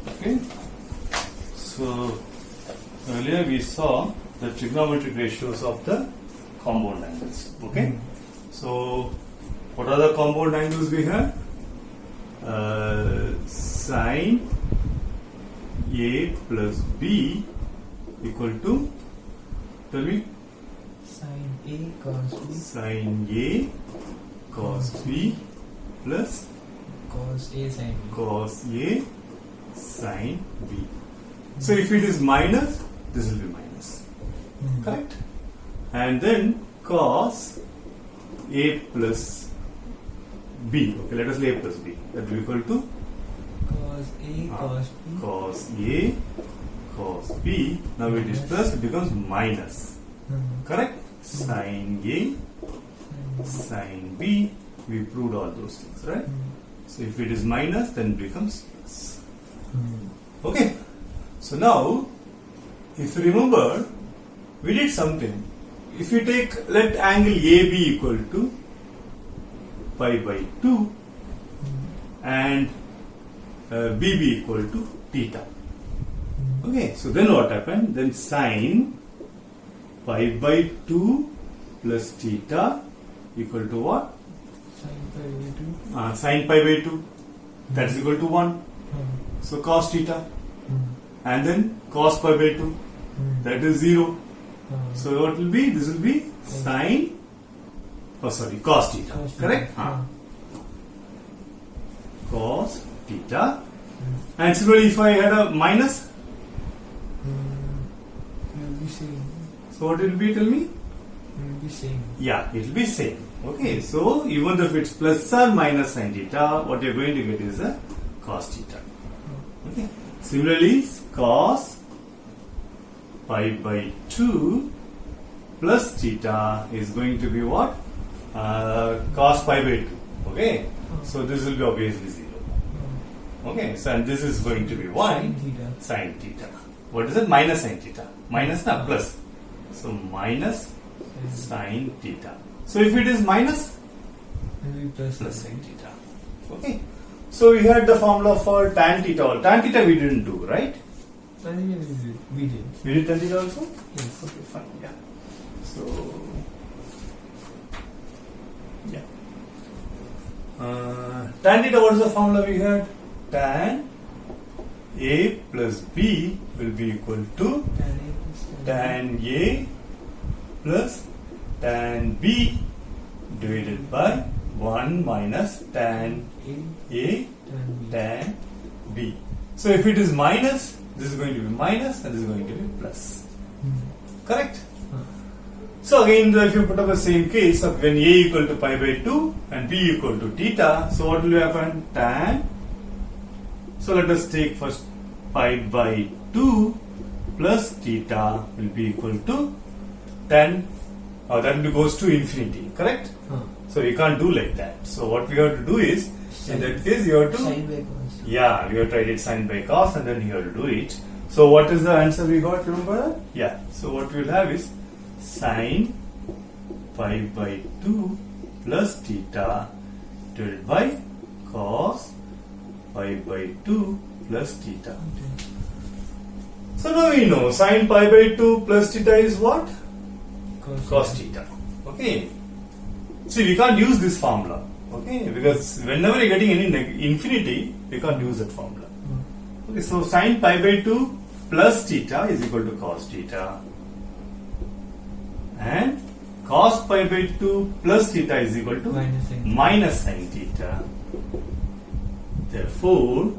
Okay. So earlier we saw the trigonometric ratios of the compound angles. Okay. So what are the compound angles we have? Sine A plus B equal to, tell me, Sin A cos B sine A cos B plus cos A sin B. cos A sine B. So if it is minus, this will be minus. Correct? And then cos A plus B. Okay, let us say A plus B. That will be equal to Cos A cos B. cos A cos B. Now it is plus, it becomes minus. Correct? Sine A sine B. We proved all those things, right? So if it is minus, then it becomes plus. Okay. So now, if you remember, we did something. If you take, let angle AB equal to pi by 2 and BB equal to theta. Okay, so then what happened? Then sine pi by 2 plus theta equal to what? Sin pi by 2. Sine pi by 2, that is equal to 1. So cos theta. And then cos pi by 2, that is 0. So what will be? This will be sine, cos theta. Cos theta. Correct? Cos theta. And similarly, if I had a minus, It will be same. so what will be? Tell me. It will be same. Yeah, it will be same. Okay, so even if it's plus or minus sin theta, what you're going to get is a cos theta. Okay. Similarly, cos pi by 2 plus theta is going to be what? Cos pi by 2. Okay, so this will be obviously 0. Okay, so and this is going to be 1 Sin theta. sin theta. What is it? Minus sin theta. Minus na plus. So minus sin theta. So if it is minus, It will be plus. plus sin theta. Okay. So we had the formula for tan theta. Tan theta we didn't do, right? I think we did. We did tan theta also? Yes. Okay, fine. Yeah. So, yeah. Tan theta, what is the formula we had? Tan A plus B will be equal to tan A plus tan B divided by 1 minus tan A tan B. So if it is minus, this is going to be minus and this is going to be plus. Correct? So again, if you put up the same case of when A equal to pi by 2 and B equal to theta, so what will happen? Tan. So let us take first pi by 2 plus theta will be equal to tan. That goes to infinity. Correct? So we can't do like that. So what we have to do is, in that case, you have to, Sin by cos. yeah, you have tried it sin by cos and then you have to do it. So what is the answer we got? Remember? Yeah. So what we will have is sin pi by 2 plus theta divided by cos pi by 2 plus theta. So now we know sin pi by 2 plus theta is what? Cos theta. Okay. See, we can't use this formula. Okay, because whenever you're getting any infinity, we can't use that formula. Okay, so sin pi by 2 plus theta is equal to cos theta. And cos pi by 2 plus theta is equal to minus sin theta. Therefore,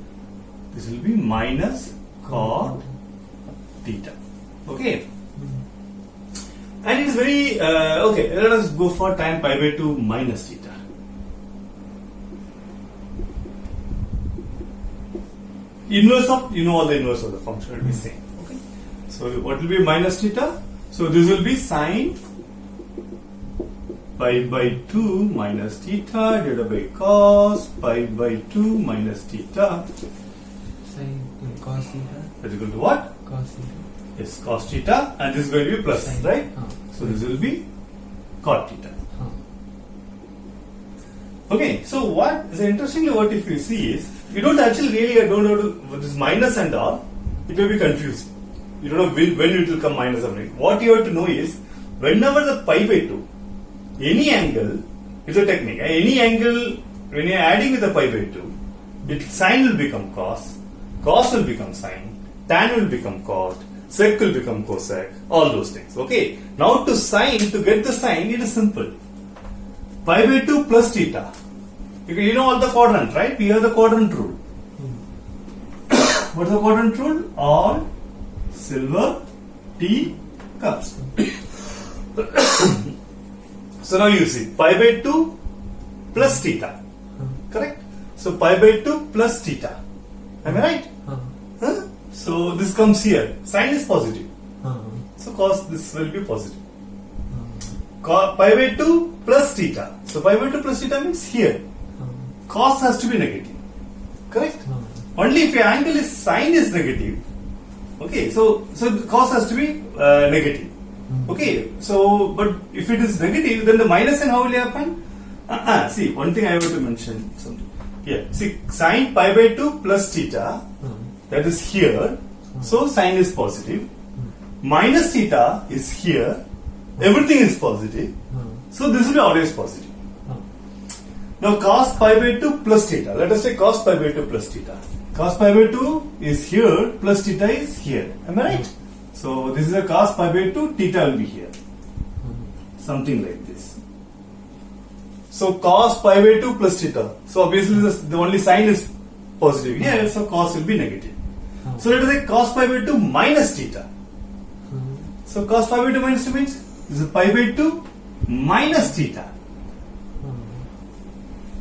this will be minus cot theta. Okay. And it's very, okay, let us go for tan pi by 2 minus theta. Inverse of, you know all the inverse of the function will be same. Okay. So what will be minus theta? So this will be sin pi by 2 minus theta divided by cos pi by 2 minus theta. Sin cos theta. That is equal to what? Cos theta. Yes, cos theta, and this is going to be plus, Sin. right? So this will be cot theta. Okay, so interestingly what if you see is, you don't actually really don't know with this minus and all, it may be confusing. You don't know when it will come minus or not. What you have to know is, whenever the pi by 2, any angle, it's a technique, any angle, when you are adding with the pi by 2, sine will become cos, cos will become sine, tan will become cot, sec will become cosec, all those things. Okay, now to get the sine, it is simple. Pi by 2 plus theta. You know all the quadrant, right? We have the quadrant rule. What's the quadrant rule? All silver tea cups. So now you see pi by 2 plus theta. Correct? So pi by 2 plus theta. Am I right? Huh? So this comes here. Sine is positive. So cos this will be positive. Pi by 2 plus theta. So pi by 2 plus theta means here. Cos has to be negative. Correct? Only if your angle is sine is negative. Okay, so the cos has to be negative. Okay, so but if it is negative, then the minus and how will it happen? See, one thing I have to mention something. Here, see, sine pi by 2 plus theta, that is here. So sine is positive. Minus theta is here. Everything is positive. So this will be always positive. Now cos pi by 2 plus theta. Let us take cos pi by 2 plus theta. Cos pi by 2 is here, plus theta is here. Am I right? So this is a cos pi by 2, theta will be here. Something like this. So cos pi by 2 plus theta. So obviously the only sign is positive here, so cos will be negative. So let us say cos pi by 2 minus theta. So cos pi by 2 minus 2 means this is pi by 2 minus theta.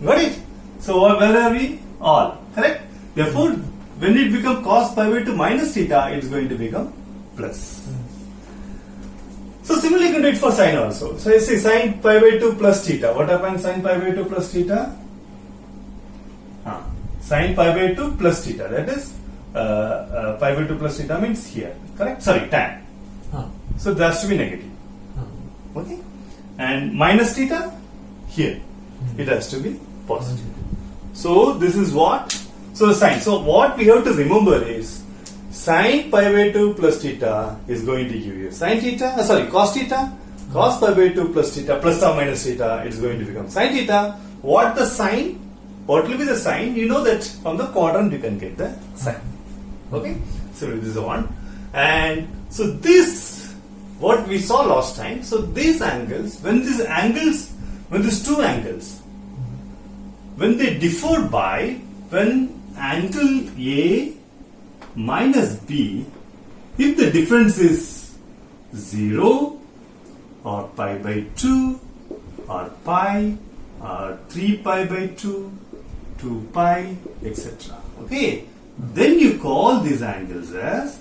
Got it? So where are we? All. Correct? Therefore, when it becomes cos pi by 2 minus theta, it is going to become plus. So similarly, you can do it for sine also. So I say sine pi by 2 plus theta. What happens sine pi by 2 plus theta? Sine pi by 2 plus theta. That is pi by 2 plus theta means here. Correct? Sorry, tan. So that has to be negative. Okay? And minus theta here. It has to be positive. So this is what? So the sine. So what we have to remember is sine pi by 2 plus theta is going to give you sine theta, cos theta, cos pi by 2 plus theta plus or minus theta, it is going to become sine theta. What the sine? What will be the sine? You know that from the quadrant you can get the sine. Okay? So this is the one. And so this, what we saw last time, so these angles, when these two angles, when they differ by, when angle A minus B, if the difference is 0 or pi by 2 or pi or 3 pi by 2, 2 pi, etc. Okay, then you call these angles as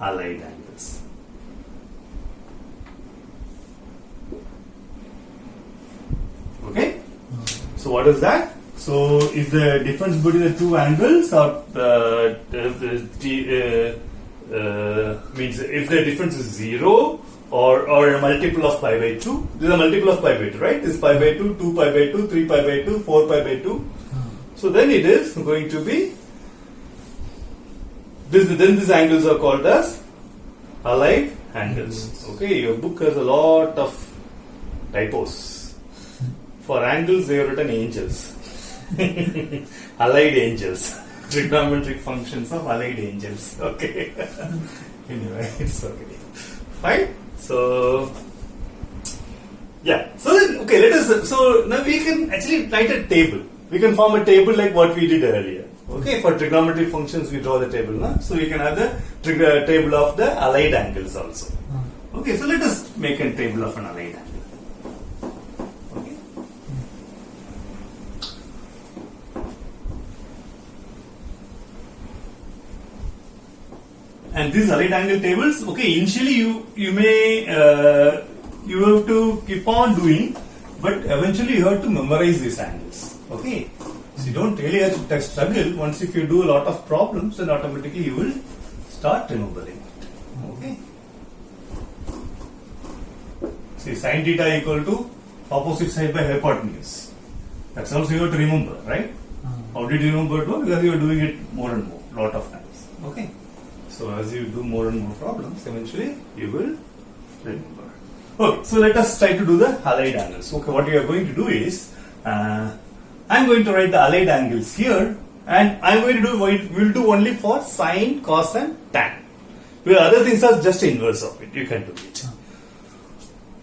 allied angles. Okay, so what is that? So if the difference between the two angles or means if the difference is 0 or a multiple of pi by 2, this is a multiple of pi by 2, right? This is pi by 2, 2 pi by 2, 3 pi by 2, 4 pi by 2. So then it is going to be then these angles are called as allied angles. Okay, your book has a lot of typos. For angles they have written angels. Allied angels. Trigonometric functions of allied angels. Okay. Anyway, it's okay. Fine. So yeah. So then, okay, let us. So now we can actually write a table. We can form a table like what we did earlier. Okay, for trigonometric functions we draw the table. No? So we can have the table of the allied angles also. Okay, so let us make a table of an allied angle. Okay. And these allied angle tables, okay, initially you may you have to keep on doing, but eventually you have to memorize these angles. Okay, so you don't really have to struggle. Once if you do a lot of problems, then automatically you will start remembering it. Okay. See, sin theta equal to opposite side by hypotenuse. That's also you have to remember, right? How did you remember it? Because you are doing it more and more, lot of times. Okay. So as you do more and more problems, eventually you will remember. Okay, so let us try to do the allied angles. Okay, what we are going to do is, I'm going to write the allied angles here, and I'm going to do what we'll do only for sine, cos, and tan. The other things are just inverse of it. You can do it.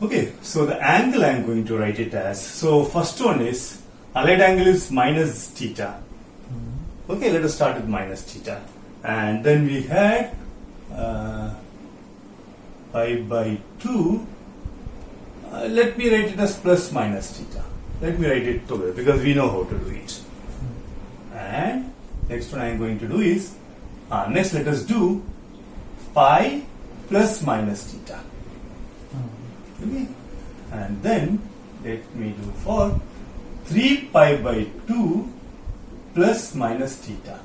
Okay, so the angle I'm going to write it as. So first one is allied angle is minus theta. Okay, let us start with minus theta, and then we had pi by 2. Let me write it as plus minus theta. Let me write it together because we know how to do it. And next one I am going to do is, next let us do pi plus minus theta. Okay. And then let me do for 3 pi by 2 plus minus theta.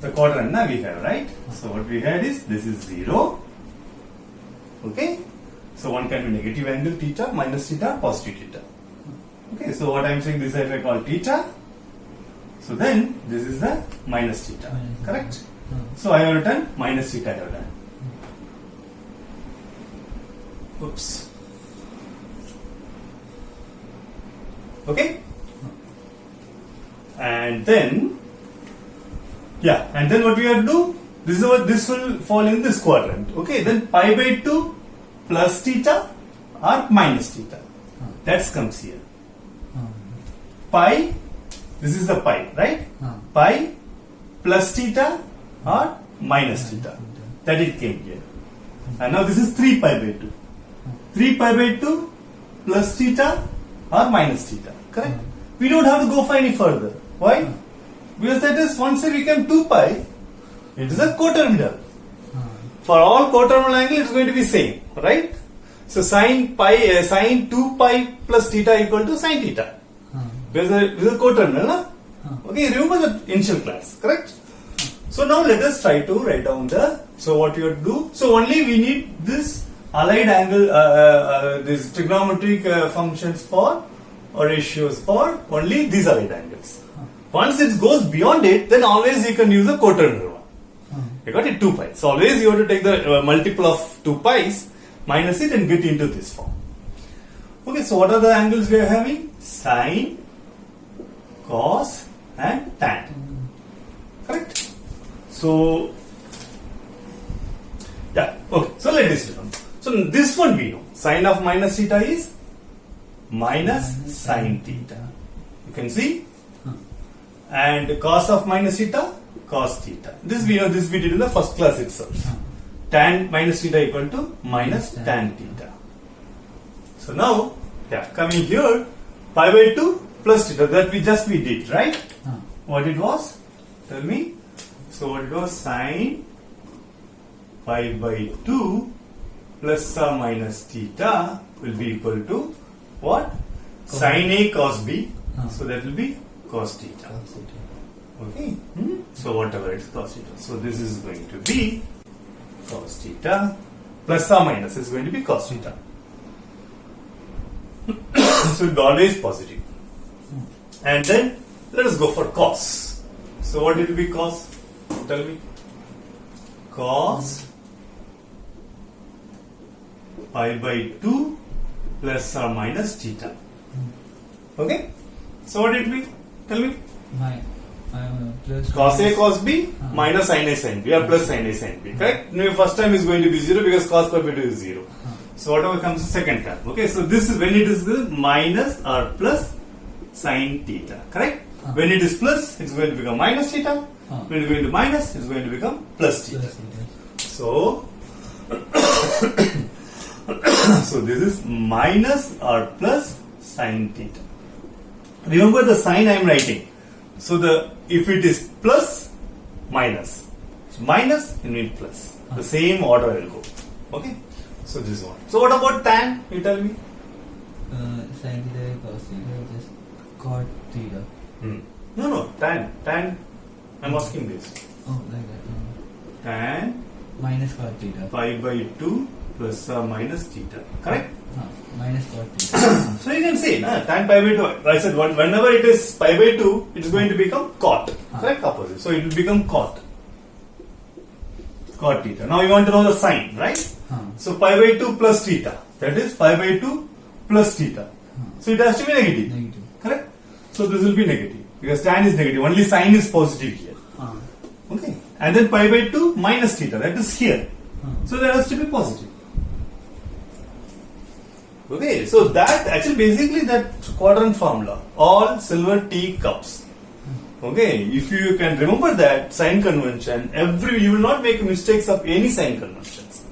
The quadrant now we have, right? So what we had is, this is 0. Okay. So one can be negative angle theta, minus theta, positive theta. Okay, so what I am saying, this I call theta. So then this is the minus theta, correct? So I have written minus theta I have done. Oops. Okay? And then, yeah, and then what we have to do? This is what this will fall in this quadrant. Okay, then pi by 2 plus theta or minus theta. That comes here. Pi, this is the pi, right? Pi plus theta or minus theta. That it came here. And now this is 3 pi by 2. 3 pi by 2 plus theta or minus theta. Correct? We don't have to go for any further. Why? Because that is, once it became 2 pi, it is a coterminal. For all coterminal angle, it's going to be same, right? So sine pi, sine 2 pi plus theta equal to sine theta. Because it is a coterminal, na? Okay, remember the initial class, correct? So now let us try to write down the, so what you have to do, so only we need this allied angle, these trigonometric functions for, or ratios for only these allied angles. Once it goes beyond it, then always you can use a coterminal one. You got it, 2 pi. So always you have to take the multiple of 2 pi's, minus it and get into this form. Okay, so what are the angles we are having? Sine, cos and tan. Correct? So, yeah, okay. So let this down. So this one we know. Sine of minus theta is minus sine theta. You can see? And cos of minus theta, cos theta. This we know, this we did in the first class itself. Tan minus theta equal to minus tan theta. So now, yeah, coming here, pi by 2 plus theta, that we did, right? What it was? Tell me. So what it was? Sine pi by 2 plus or minus theta will be equal to what? Sine A cos B. So that will be cos theta. Okay. So whatever it's cos theta. So this is going to be cos theta plus or minus is going to be cos theta. So it's always positive. And then let us go for cos. So what it will be cos? Tell me. Cos pi by 2 plus or minus theta. Okay? So what it will be? Tell me. Plus Cos A cos B minus sin A sin B or plus sin A sin B. Correct? No, first time is going to be 0 because cos pi by 2 is 0. So whatever comes the second term. Okay, so this is when it is minus or plus sin theta. Correct? When it is plus, it's going to become minus theta. When it is going to minus, it's going to become plus theta. So, so this is minus or plus sin theta. Remember the sign I am writing. So if it is plus, minus. So minus, you need plus. The same order will go. Okay. So this one. So what about tan? You tell me. Sin theta, cos theta, just cot theta. No, tan. I'm asking this. Oh, like that. Tan Minus cot theta. pi by 2 plus or minus theta. Correct? Minus cot theta. So you can say tan pi by 2. I said whenever it is pi by 2, it is going to become cot. Correct? Opposite. So it will become cot. Cot theta. Now you want to know the sign, right? So pi by 2 plus theta. That is pi by 2 plus theta. So it has to be negative. Negative. Correct? So this will be negative. Because tan is negative. Only sign is positive here. Okay. And then pi by 2 minus theta. That is here. So that has to be positive. Okay. So that actually basically that quadrant formula. All silver tea cups. Okay. If you can remember that sign convention, you will not make mistakes of any sign conventions.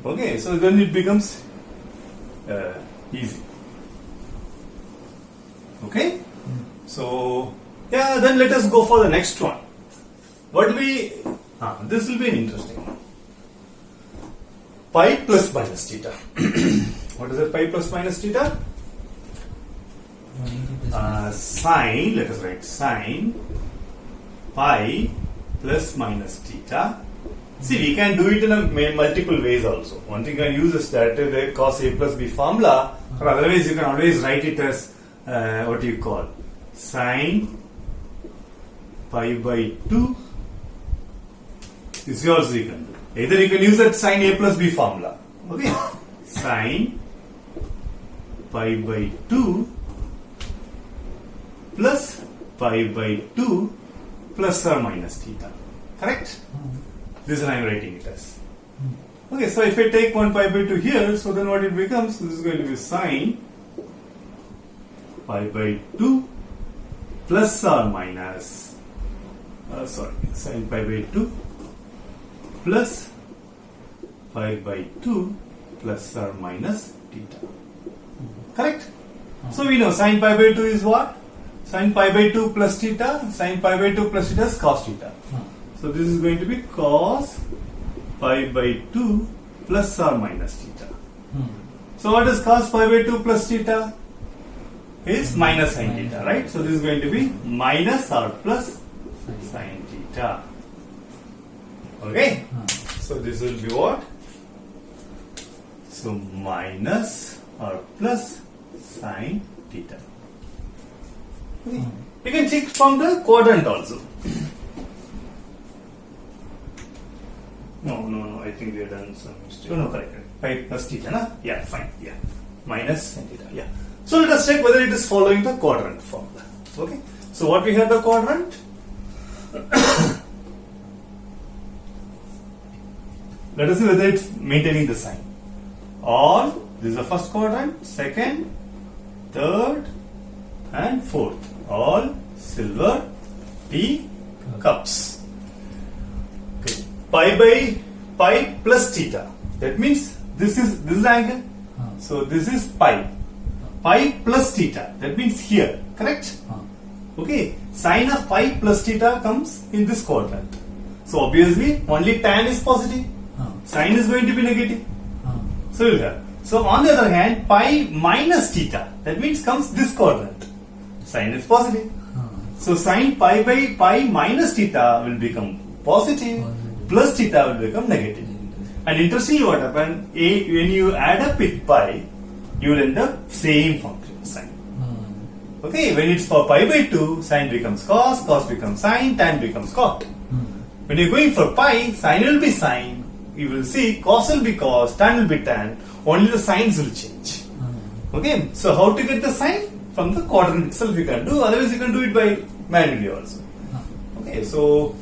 Okay. So then it becomes easy. Okay. So yeah, then let us go for the next one. What will be? This will be an interesting one. Pi plus minus theta. What is it? Pi plus minus theta? 180 plus Sine. Let us write sine pi plus minus theta. See, we can do it in a multiple ways also. One thing you can use is that the cos A plus B formula. Or otherwise, you can always write it as what do you call sine pi by 2. This also you can do. Either you can use that sine A plus B formula. Okay. Sine pi by 2 plus pi by 2 plus or minus theta. Correct? This is I am writing it as. Okay, so if I take 1 pi by 2 here, so then what it becomes? This is going to be sine pi by 2 plus or minus sine pi by 2 plus pi by 2 plus or minus theta. Correct? So we know sine pi by 2 is what? Sine pi by 2 plus theta. Sine pi by 2 plus theta is cos theta. So this is going to be cos pi by 2 plus or minus theta. So what is cos pi by 2 plus theta? Is minus sine theta, right? So this is going to be minus or plus sine theta. Okay? So this will be what? So minus or plus sine theta. Okay. You can check from the quadrant also. No, I think we have done some mistake. Oh, no, correct. Pi plus theta, na? Yeah, fine. Yeah. Minus sin theta. Yeah. So let us check whether it is following the quadrant formula. Okay. So what we have the quadrant? Let us see whether it's maintaining the sign. All, this is the first quadrant, second, third, and fourth. All silver tea cups. Okay. Pi plus theta. That means this is angle. So this is pi. Pi plus theta. That means here. Correct? Okay. Sine of pi plus theta comes in this quadrant. So obviously only tan is positive. Sine is going to be negative. So you'll have. So on the other hand, pi minus theta. That means comes this quadrant. Sine is positive. So sine pi by pi minus theta will become positive. Plus theta will become negative. And interestingly what happened, when you add up with pi, you will end up same function, sine. Okay, when it's for pi by 2, sine becomes cos, cos becomes sine, tan becomes cot. When you're going for pi, sine will be sine, you will see cos will be cos, tan will be tan, only the signs will change. Okay, so how to get the sign? From the quadrant itself you can do, otherwise you can do it by manually also. Okay, so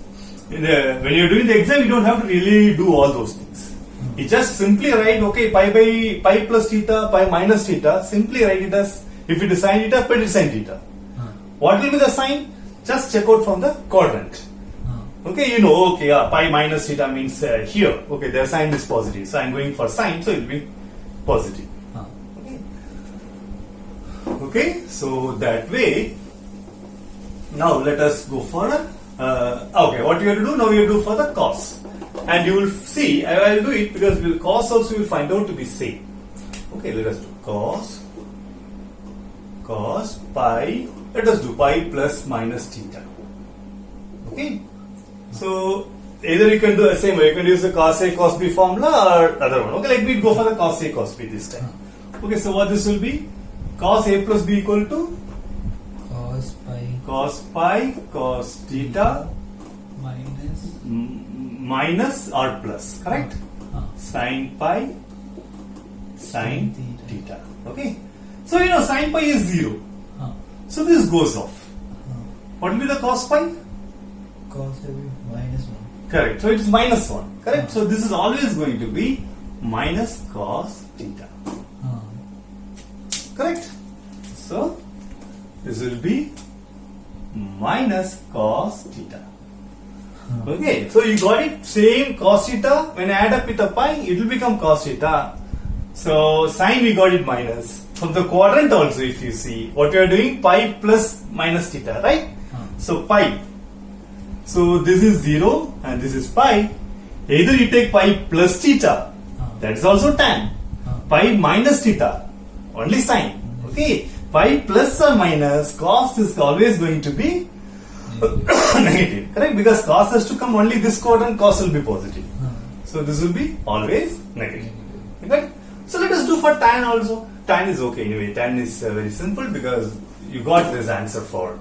when you're doing the exam, you don't have to really do all those things. You just simply write, okay, pi plus theta, pi minus theta, simply write it as, if it is sin theta, put it sin theta. What will be the sign? Just check out from the quadrant. Okay, you know, okay, pi minus theta means here, okay, their sign is positive, so I'm going for sine, so it will be positive. Okay, so that way, now let us go for okay, what you have to do, now you have to do for the cos. And you will see, I will do it because cos also you will find out to be same. Okay, let us do cos pi, let us do pi plus minus theta. Okay, so either you can do the same way. You can use the cos A cos B formula or other one. Okay, like we go for the cos A cos B this time. Okay, so what this will be? Cos A plus B equal to cos pi cos theta minus minus or plus, correct? Sin pi sin theta. Okay, so you know sin pi is 0, so this goes off. What will be the cos pi? cos will be minus 1. Correct, so it's minus 1, correct? So this is always going to be minus cos theta, correct? So this will be minus cos theta. Okay, so you got it, same cos theta, when I add up with a pi, it will become cos theta. So sine we got it minus. From the quadrant also, if you see, what we are doing, pi plus minus theta, right? So pi. So this is 0 and this is pi. Either you take pi plus theta, that is also tan. Pi minus theta, only sine. Okay, pi plus or minus, cos is always going to be negative, correct? Because cos has to come only this quadrant, cos will be positive. So this will be always negative. Okay? So let us do for tan also. Tan is okay anyway. Tan is very simple because you got this answer for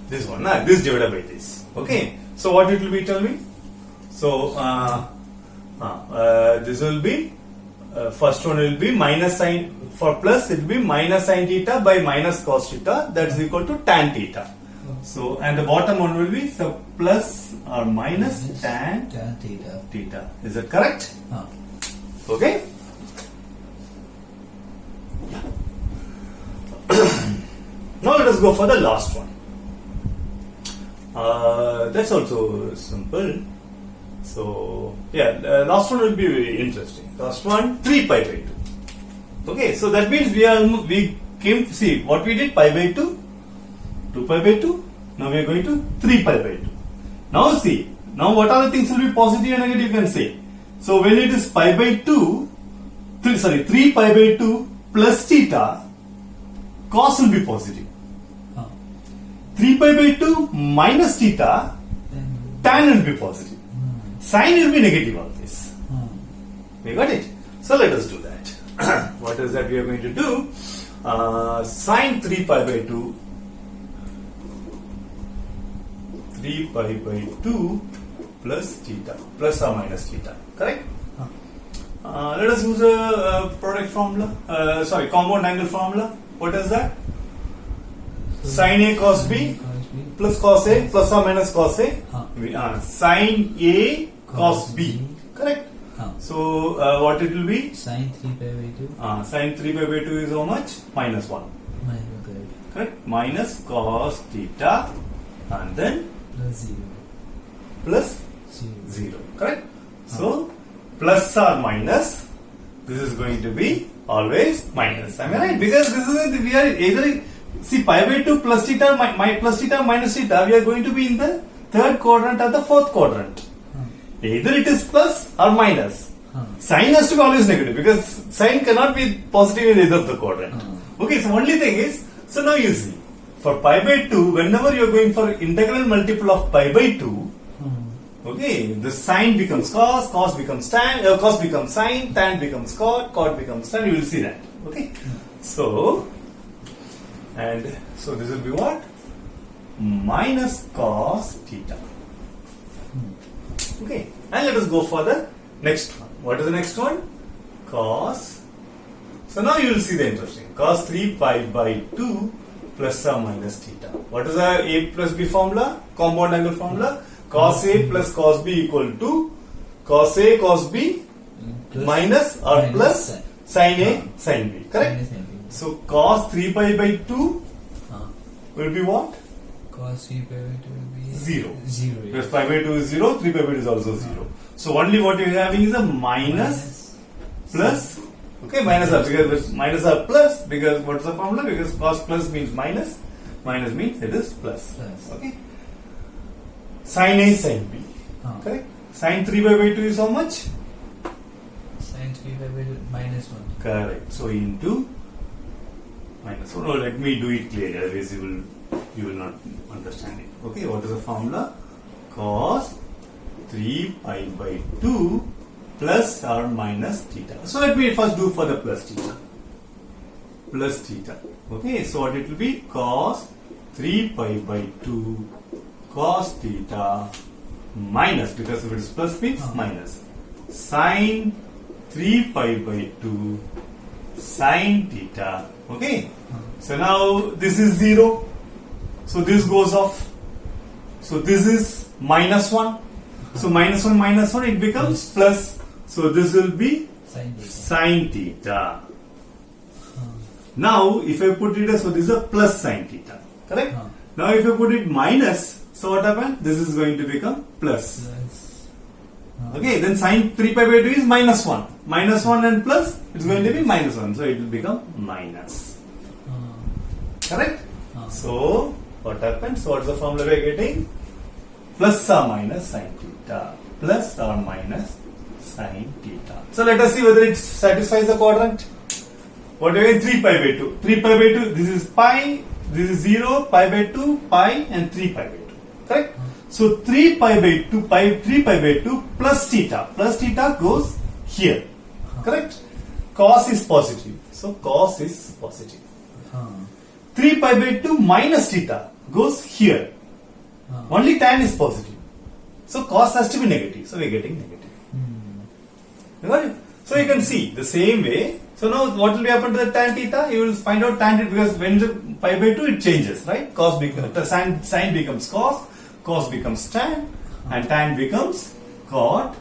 this one. This divided by this. Okay. So what it will be? Tell me. So this will be first one will be minus sine. For plus, it will be minus sine theta by minus cos theta. That is equal to tan theta. So, and the bottom one will be so plus or minus tan theta. Is that correct? Okay. Now let us go for the last one. That's also simple. So, yeah, last one will be very interesting. Last one, 3 pi by 2. Okay, so that means we came, see what we did, pi by 2, 2 pi by 2. Now we are going to 3 pi by 2. Now see, now what are the things will be positive and negative, you can say. So when it is pi by 2, 3 pi by 2 plus theta, cos will be positive. 3 pi by 2 minus theta, tan will be positive. Sine will be negative always. We got it? So let us do that. What is that we are going to do? Sine 3 pi by 2, 3 pi by 2 plus theta, plus or minus theta, correct? Let us use a product formula, compound angle formula. What is that? Sin A cos B plus cos A plus or minus cos A. Sin A cos B, correct? So what it will be? Sin 3 pi by 2. Sin 3 pi by 2 is how much? Minus 1. Correct? Minus cos theta and then plus 0. Correct? So plus or minus, this is going to be always minus. Am I right? Because this is we are either see pi by 2 plus theta plus theta minus theta, we are going to be in the third quadrant or the fourth quadrant. Either it is plus or minus. Sine has to be always negative because sine cannot be positive in either of the quadrant. Okay, so only thing is, so now you see, for pi by 2, whenever you are going for integral multiple of pi by 2, okay, the sine becomes cos, cos becomes tan, cos becomes sine, tan becomes cot, cot becomes tan. You will see that. Okay, so and so this will be what? Minus cos theta. Okay, and let us go for the next one. What is the next one? Cos. So now you will see the interesting. Cos 3 pi by 2 plus or minus theta. What is the A plus B formula? Compound angle formula. Cos A plus cos B equal to cos A cos B minus or plus sin A sin B. Correct? So cos 3 pi by 2 will be what? Cos 3 pi by 2 will be 0. 0. Because pi by 2 is 0, 3 pi by 2 is also 0. So only what you are having is a minus plus. Okay, minus R because minus R plus, because what is the formula? Because cos plus means minus, minus means it is plus. Okay. Sin A sin B. Correct? Sin 3 pi by 2 is how much? Sin 3 pi by 2 minus 1. Correct. So into minus 1. No, let me do it clearly, otherwise you will not understand it. Okay, what is the formula? cos 3 pi by 2 plus or minus theta. So let me first do for the plus theta. Plus theta. Okay, so what it will be? Cos 3 pi by 2 cos theta minus, because if it is plus means minus, sin 3 pi by 2 sin theta. Okay, so now this is 0, so this goes off, so this is minus 1, so minus 1 it becomes plus, so this will be Sin theta. sin theta. Now if I put it as, so this is a plus sin theta, correct? Now if I put it minus, so what happens? This is going to become plus. Plus. Okay, then sin 3 pi by 2 is minus 1. Minus 1 and plus, it's going to be minus 1. So it will become minus. Correct? So, what happens? So, what's the formula we are getting? Plus or minus sin theta. Plus or minus sin theta. So, let us see whether it satisfies the quadrant. What do you get? 3 pi by 2. 3 pi by 2, this is pi, this is 0, pi by 2, pi, and 3 pi by 2. Correct? So 3 pi by 2, 3 pi by 2 plus theta. Plus theta goes here. Correct? Cos is positive. So cos is positive. 3 pi by 2 minus theta goes here. Only tan is positive. So cos has to be negative. So we are getting negative. You got it? So you can see the same way. So now what will happen to the tan theta? You will find out tan theta, because when the pi by 2 it changes, right? Cos becomes, sin becomes cos, cos becomes tan, and tan becomes cot.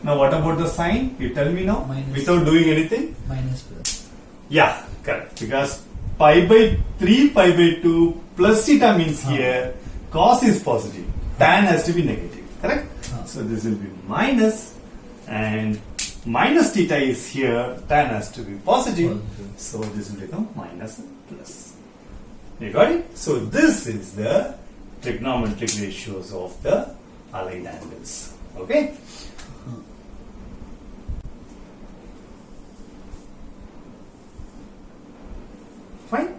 Now what about the sign? You tell me now, Minus. without doing anything. Minus plus. Yeah, correct. Because pi by 3 pi by 2 plus theta means here cos is positive, tan has to be negative. Correct? So this will be minus, and minus theta is here, tan has to be positive. So this will become minus and plus. You got it? So this is the trigonometric ratios of the allied angles. Okay? Fine?